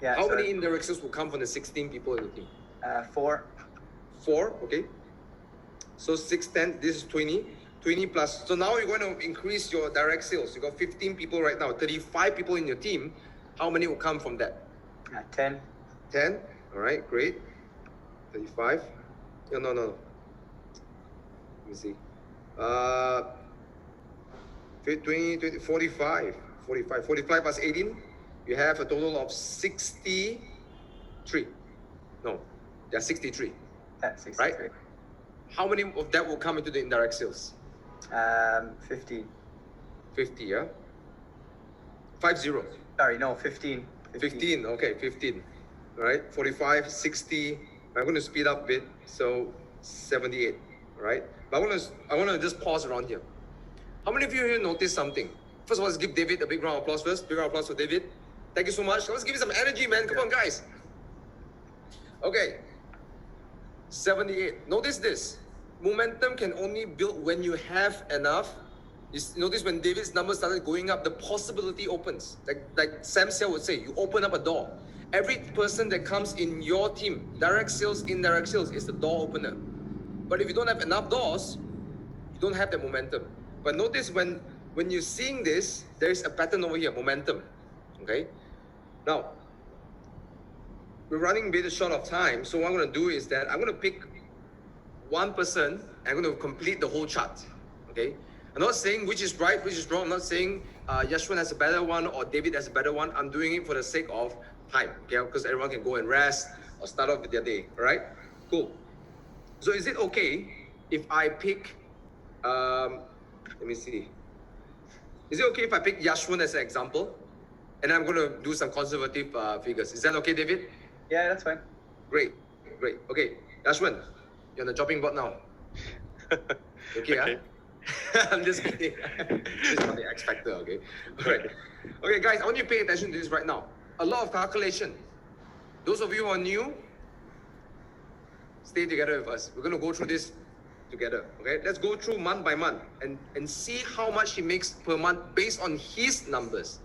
Yeah. How so many indirect sales will come from the 16 people in the team? 4. 4, okay. So 6, 10, this is 20. 20 plus, so now you're going to increase your direct sales. You got 15 people right now, 35 people in your team. How many will come from that? 10. 10, all right, great. 35, no. Let me see. 20, 45 plus 18, you have a total of 63. No, yeah, 63. 63. Right? How many of that will come into the indirect sales? 15. 50, yeah? 50. Sorry, no, 15. 15, okay, 15. All right, 45, 60. I'm going to speed up a bit, so 78, all right? But I want to just pause around here. How many of you here noticed something? First of all, let's give David a big round of applause first. Big round of applause for David. Thank you so much. Let's give you some energy, man. Come on, guys. Okay. 78. Notice this. Momentum can only build when you have enough. You notice when David's numbers started going up, the possibility opens. Like Sam Sell would say, you open up a door. Every person that comes in your team, direct sales, indirect sales, is the door opener. But if you don't have enough doors, you don't have the momentum. But notice when you're seeing this, there is a pattern over here, momentum. Okay? Now, we're running a bit short of time, so what I'm going to do is that I'm going to pick one person, I'm going to complete the whole chart. Okay? I'm not saying which is right, which is wrong. I'm not saying Yashwan has a better one or David has a better one. I'm doing it for the sake of time, okay? Because everyone can go and rest or start off with their day, all right? Cool. So is it okay if I pick, let me see. Is it okay if I pick Yashwan as an example? And I'm going to do some conservative figures. Is that okay, David? Yeah, that's fine. Great, great. Okay, Yashwan, you're on the chopping board now. Okay, Okay. I'm just kidding. This is not the X factor, okay? Alright. Okay, guys, I want you to pay attention to this right now. A lot of calculation. Those of you who are new, stay together with us. We're going to go through this together, okay? Let's go through month by month and see how much he makes per month based on his numbers,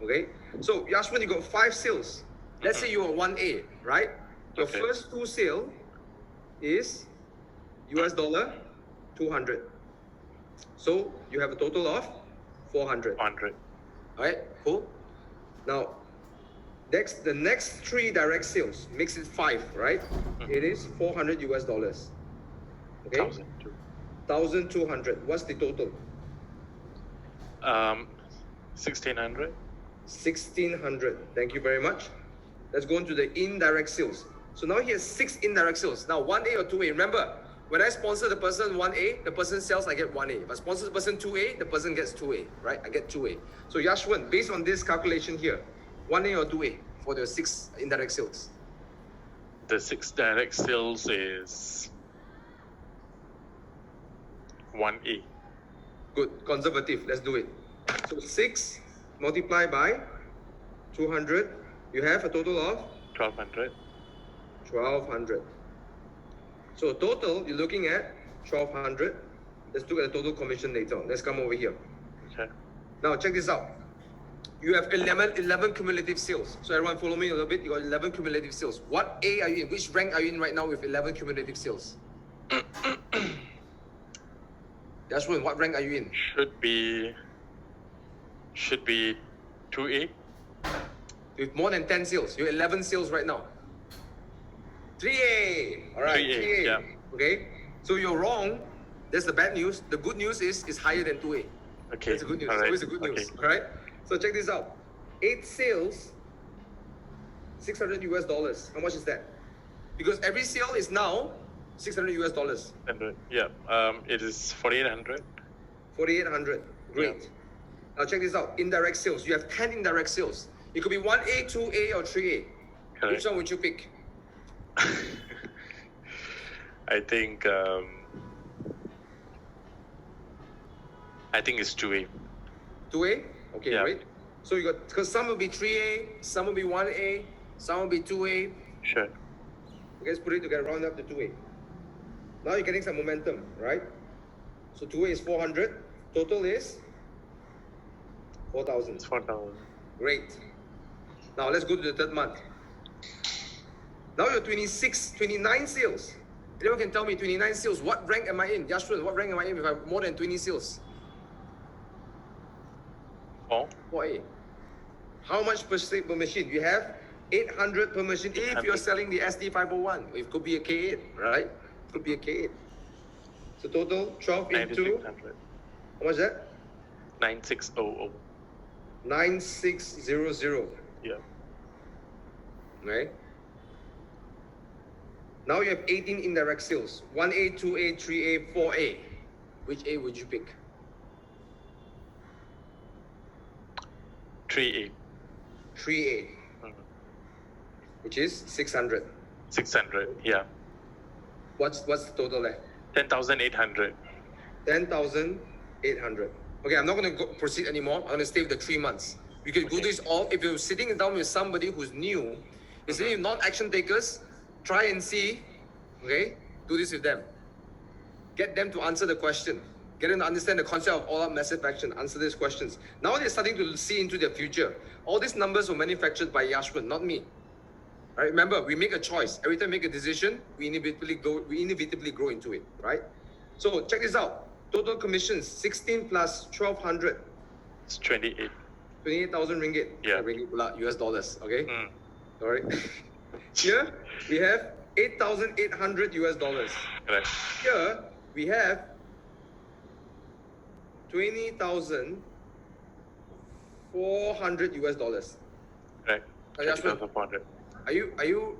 okay? So, Yashwan, you got 5 sales. Let's say you are 1A, right? Your Okay. first 2 sale is US dollar 200. So you have a total of 400. 100. Alright, cool. Now, the next 3 direct sales makes it 5, right? It is 400 US dollars. Okay? 1,002. 1,200. What's the total? 1,600. 1,600. Thank you very much. Let's go on to the indirect sales. So now he has 6 indirect sales. Now 1A or 2A. Remember, when I sponsor the person 1A, the person sells, I get 1A. If I sponsor the person 2A, the person gets 2A, right? I get 2A. So Yashwan, based on this calculation here, 1A or 2A for the 6 indirect sales? The 6 direct sales is 1A. Good, conservative, let's do it. So 6 multiplied by 200, you have a total of 1,200. 1,200. So total, you're looking at 1,200. Let's look at the total commission later on. Let's come over here. Okay. Now check this out. You have 11 cumulative sales. So everyone follow me a little bit. You got 11 cumulative sales. What A are you in? Which rank are you in right now with 11 cumulative sales? Yashwan, what rank are you in? Should be 2A. With more than 10 sales. You're 11 sales right now. 3A. All right. 3A, yeah. Okay. So you're wrong. That's the bad news. The good news is it's higher than 2A. Okay. That's the good news. All right. Always the good news. Okay. All right. So check this out. 8 sales, 600 US dollars. How much is that? Because every sale is now 600 US dollars. 100. Yeah. It is 4,800. 4,800. Great. Now check this out. Indirect sales. You have 10 indirect sales. It could be 1A, 2A, or 3A. Correct. Which one would you pick? I think it's 2A. 2A? Okay, Yeah. great. So you got, because some will be 3A, some will be 1A, some will be 2A. Sure. Okay, let's put it together, round up to 2A. Now you're getting some momentum, right? So 2A is 400. Total is 4,000. It's 4,000. Great. Now let's go to the third month. Now you're 29 sales. Anyone can tell me 29 sales. What rank am I in? Yashwan, what rank am I in if I have more than 20 sales? 4. 4A. How much per machine? You have 800 per machine if you're 800. selling the SD501. It could be a K8, right? It could be a K8. So total 12 into, 9,600. how much is that? 9,600. 9600. Yeah. Right? Now you have 18 indirect sales. 1A, 2A, 3A, 4A. Which A would you pick? 3A. 3A, which is 600. 600. Yeah. What's the total there? 10,800. 10,800. Okay, I'm not going to proceed anymore. I'm going to stay with the 3 months. You can do this all. If you're sitting down with somebody who's new, if you're not action takers, try and see, okay? Do this with them. Get them to answer the question. Get them to understand the concept of all-out massive action. Answer these questions. Now they're starting to see into their future. All these numbers were manufactured by Yashwan, not me. All right, remember, we make a choice. Every time we make a decision, we inevitably grow into it, right? So check this out. Total commissions, 16 plus 1,200. It's 28. 28,000 ringgit. Yeah. Ringgit pula, US dollars, okay? Mm. All right. Here we have $8,800 US. Correct. Here we have 20,400 US. Correct. Yashwin, 20,400. are you?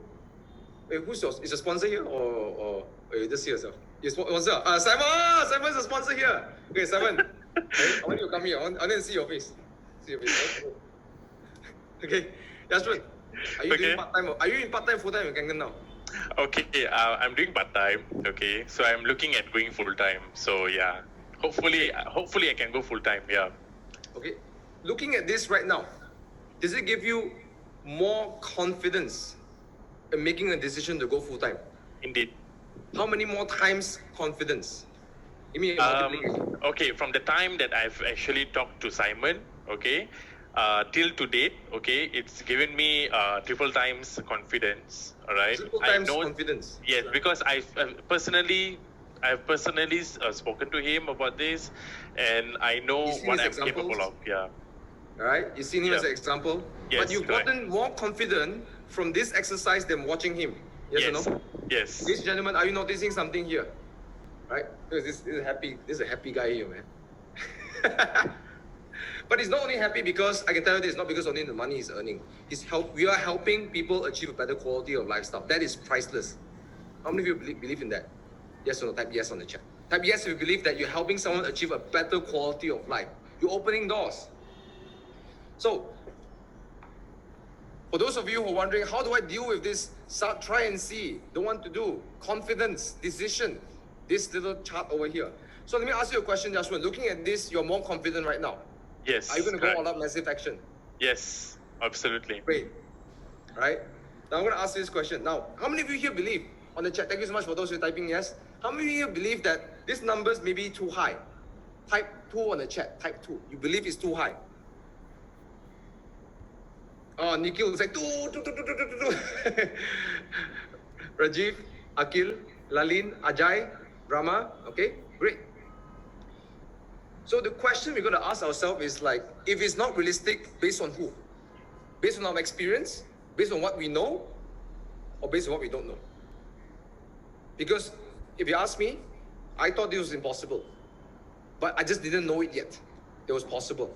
Wait, who's yours? Is a sponsor here or you just see yourself? You sponsor? Simon! Simon's a sponsor here. Okay, Simon. I want you to come here. I want to see your face. See your face. Okay, Yashwin, are you doing part time? Are you in part time, full time in Kangen now? Okay, I'm doing part time. Okay, so I'm looking at going full time. So yeah, hopefully I can go full time. Yeah. Okay, looking at this right now, does it give you more confidence in making a decision to go full time? Indeed. How many more times confidence? Give me a multiplication. Okay, from the time that I've actually talked to Simon, okay, till to date, okay, it's given me triple times confidence. All right. Triple I times know. confidence. Yes, because I've personally spoken to him about this, and I know You've seen what I'm his examples? capable of. Yeah. All right, you've seen him Yeah. as an example, Yes, but you've correct. gotten more confident from this exercise than watching him. Yes, or no? Yes. Ladies and gentlemen, are you noticing something here? Right? Because this is a happy guy here, man. But he's not only happy because I can tell you this, not because only the money he's earning. We are helping people achieve a better quality of lifestyle. That is priceless. How many of you believe in that? Yes or no? Type yes on the chat. Type yes if you believe that you're helping someone achieve a better quality of life. You're opening doors. So, for those of you who are wondering, how do I deal with this? Try and see. Don't want to do. Confidence, decision. This little chart over here. So let me ask you a question, Joshua. Looking at this, you're more confident right now. Yes. Are you going to go correct. all out massive action? Yes, absolutely. Great. Right? Now I'm going to ask you this question. Now, how many of you here believe on the chat? Thank you so much for those who are typing yes. How many of you here believe that these numbers may be too high? Type 2 on the chat. Type 2. You believe it's too high. Oh, Nikhil is like, two. Rajiv, Akil, Lalin, Ajay, Brahma. Okay, great. So the question we're going to ask ourselves is like, if it's not realistic, based on who? Based on our experience? Based on what we know? Or based on what we don't know? Because if you ask me, I thought this was impossible. But I just didn't know it yet. It was possible.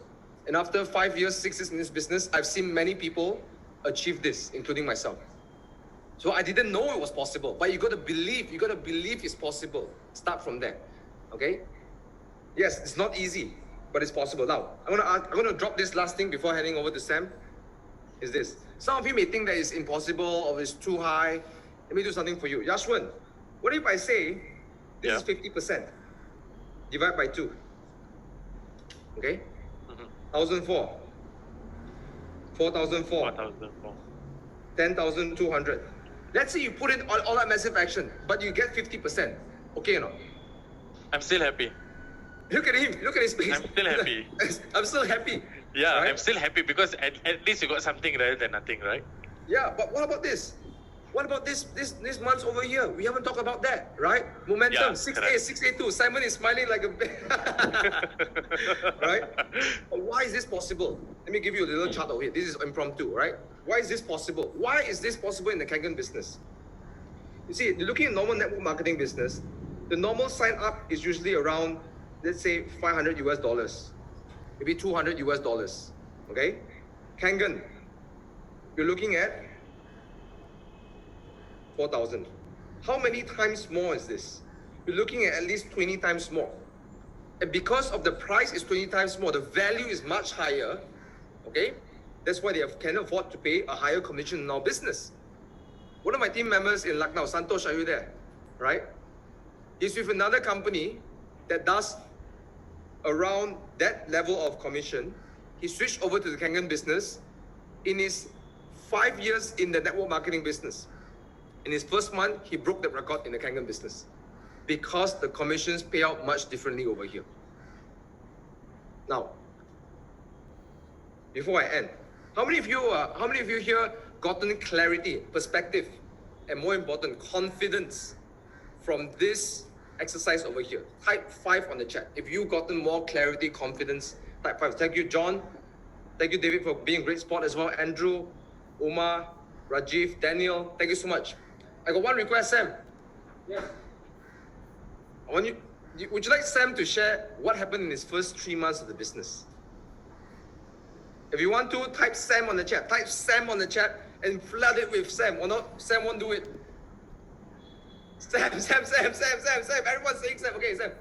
And after 5 years, 6 years in this business, I've seen many people achieve this, including myself. So I didn't know it was possible, but you got to believe it's possible. Start from there, okay? Yes, it's not easy, but it's possible. Now, I'm gonna drop this last thing before handing over to Sam. Is this? Some of you may think that it's impossible or it's too high. Let me do something for you. Yashwin, what if I say this is 50%? Divide by 2. Okay? 1,004. 4,004. 4,004. 10,200. Let's say you put in all that massive action, but you get 50%. Okay or not? I'm still happy. Look at him. Look at his face. I'm still happy. I'm still happy. Yeah, right? I'm still happy because at least you got something rather than nothing, right? Yeah, but what about this? What about this month's over here? We haven't talked about that, right? Momentum, Yeah, 6A, correct. 6A2. Simon is smiling like a right? But why is this possible? Let me give you a little chart over here. This is impromptu, right? Why is this possible? Why is this possible in the Kangen business? You see, looking at normal network marketing business, the normal sign up is usually around, let's say, $500 maybe $200 okay? Kangen, you're looking at 4,000. How many times more is this? You're looking at least 20 times more. And because of the price is 20 times more, the value is much higher, okay? That's why they can afford to pay a higher commission in our business. One of my team members in Lucknow, Santosh, are you there? Right? He's with another company that does around that level of commission. He switched over to the Kangen business in his 5 years in the network marketing business. In his first month, he broke the record in the Kangen business because the commissions pay out much differently over here. Now, before I end, how many of you here gotten clarity, perspective, and more important, confidence from this exercise over here? Type 5 on the chat. If you've gotten more clarity, confidence, type 5. Thank you, John. Thank you, David, for being a great sport as well. Andrew, Umar, Rajiv, Daniel, thank you so much. I got one request, Sam. Yeah. I want would you like Sam to share what happened in his first 3 months of the business? If you want to, type Sam on the chat. Type Sam on the chat and flood it with Sam. Or not, Sam won't do it. Sam. Everyone's saying Sam. Okay, Sam.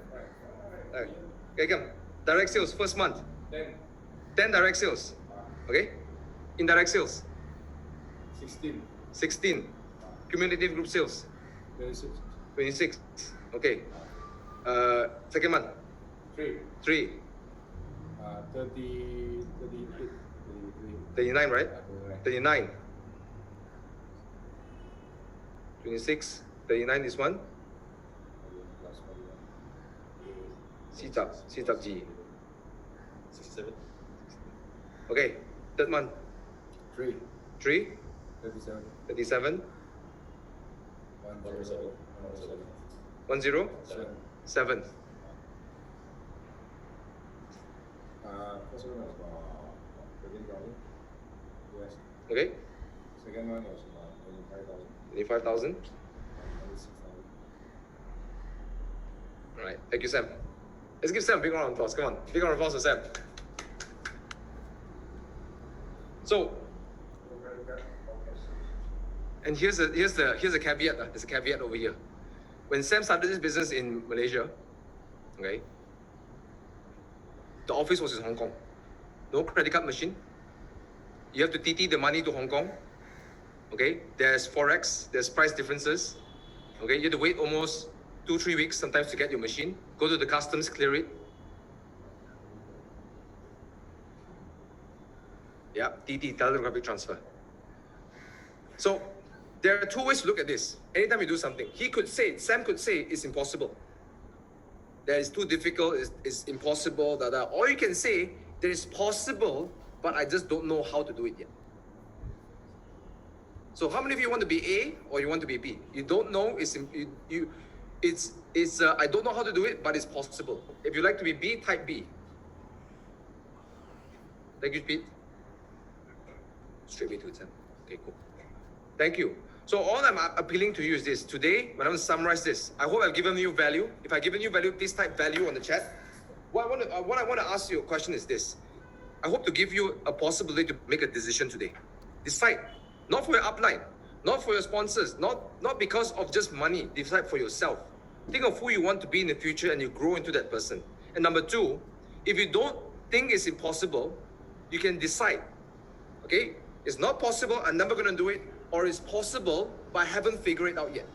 Alright. Okay, come. Direct sales, first month. 10 direct sales. Okay? Indirect sales. 16. 16. Cumulative group sales. 26. 26. Okay. Second month. 3. 3. 38. 39, right? 39. 39. 26. 39 this one. Plus 41. C sub G. 67. Okay. Third month. 3. 3. 37. 37. 107. 1 0. 7. 7. First one was about 13,000 US. Okay. Second one was about 25,000. 25,000. 26,000. Alright. Thank you, Sam. Let's give Sam a big round of applause. Come on. Big round of applause for Sam. So, and here's a caveat. There's a caveat over here. When Sam started this business in Malaysia, okay, the office was in Hong Kong. No credit card machine. You have to TT the money to Hong Kong. Okay, there's forex, there's price differences. Okay, you have to wait almost 2-3 weeks sometimes to get your machine. Go to the customs, clear it. Yeah, TT, telegraphic transfer. So there are 2 ways to look at this. Anytime you do something, Sam could say it's impossible. That is too difficult, it's impossible, Or you can say that it's possible, but I just don't know how to do it yet. So how many of you want to be A or you want to be B? You don't know, I don't know how to do it, but it's possible. If you like to be B, type B. Thank you, Pete. Straight away to it, Sam. Okay, cool. Thank you. So all I'm appealing to you is this. Today, when I'm going to summarize this, I hope I've given you value. If I've given you value, please type value on the chat. What I want to ask you a question is this. I hope to give you a possibility to make a decision today. Decide. Not for your upline, not for your sponsors, not because of just money. Decide for yourself. Think of who you want to be in the future and you grow into that person. And number 2, if you don't think it's impossible, you can decide. Okay? It's not possible, I'm never going to do it, or it's possible, but I haven't figured it out yet.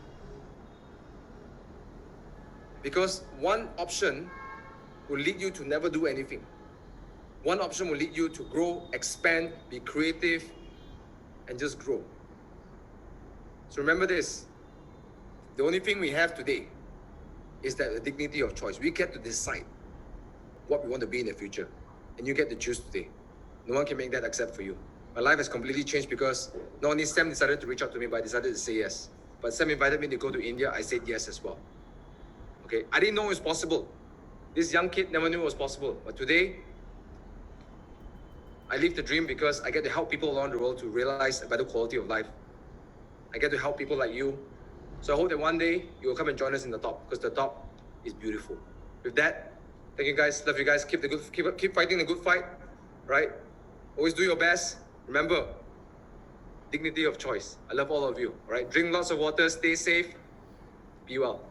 Because one option will lead you to never do anything. One option will lead you to grow, expand, be creative, and just grow. So remember this. The only thing we have today is that the dignity of choice. We get to decide what we want to be in the future. And you get to choose today. No one can make that except for you. My life has completely changed because not only Sam decided to reach out to me, but I decided to say yes. But Sam invited me to go to India, I said yes as well. Okay, I didn't know it was possible. This young kid never knew it was possible. But today, I live the dream because I get to help people around the world to realize a better quality of life. I get to help people like you. So I hope that one day you will come and join us in the top, because the top is beautiful. With that, thank you guys. Love you guys. Keep fighting the good fight, right? Always do your best. Remember, dignity of choice. I love all of you. All right. Drink lots of water. Stay safe. Be well.